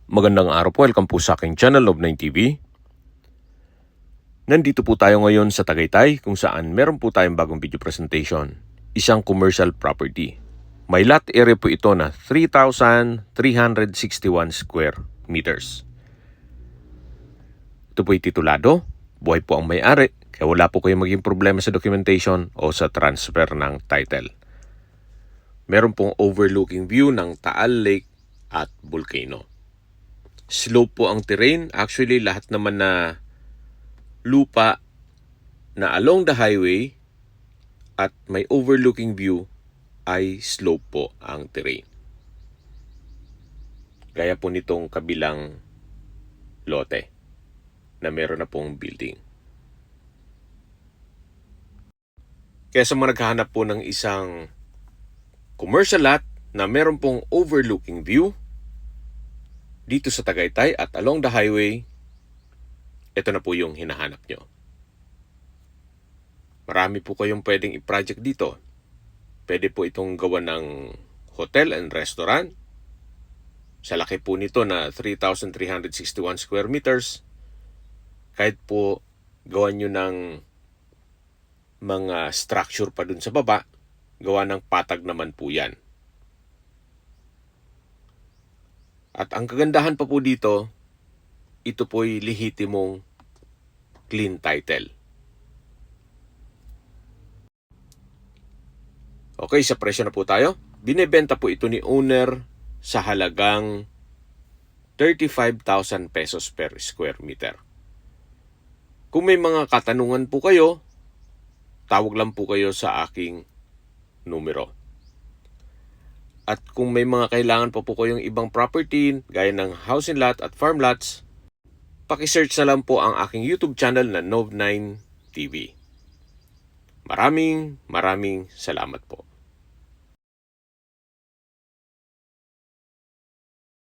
Magandang araw po, welcome po sa aking channel, Love9 TV. Nandito po tayo ngayon sa Tagaytay kung saan meron po tayong bagong video presentation. Isang commercial property. May lot area po ito na 3,361 square meters. Ito po ay titulado, buhay po ang may-ari, kaya wala po kayong maging problema sa documentation o sa transfer ng title. Meron pong overlooking view ng Taal Lake at Volcano. Slope po ang terrain. Actually, lahat naman na lupa na along the highway at may overlooking view ay slope po ang terrain. Gaya po nitong kabilang lote na meron na pong building. Kaya sa mga naghahanap po ng isang commercial lot na meron pong overlooking view dito sa Tagaytay at along the highway, ito na po yung hinahanap nyo. Marami po kayong pwedeng i-project dito. Pwede po itong gawa ng hotel and restaurant. Sa laki po nito na 3,361 square meters. Kahit po gawa nyo ng mga structure pa dun sa baba, gawa ng patag naman po yan. At ang kagandahan pa po dito, ito po'y lehitimong clean title. Okay, sa presyo na po tayo. Binebenta po ito ni owner sa halagang 35,000 pesos per square meter. Kung may mga katanungan po kayo, tawag lang po kayo sa aking numero. At kung may mga kailangan pa po kayong ibang property, gaya ng housing lot at farm lots, pakisearch na lang po ang aking YouTube channel na Love9 TV. Maraming salamat po.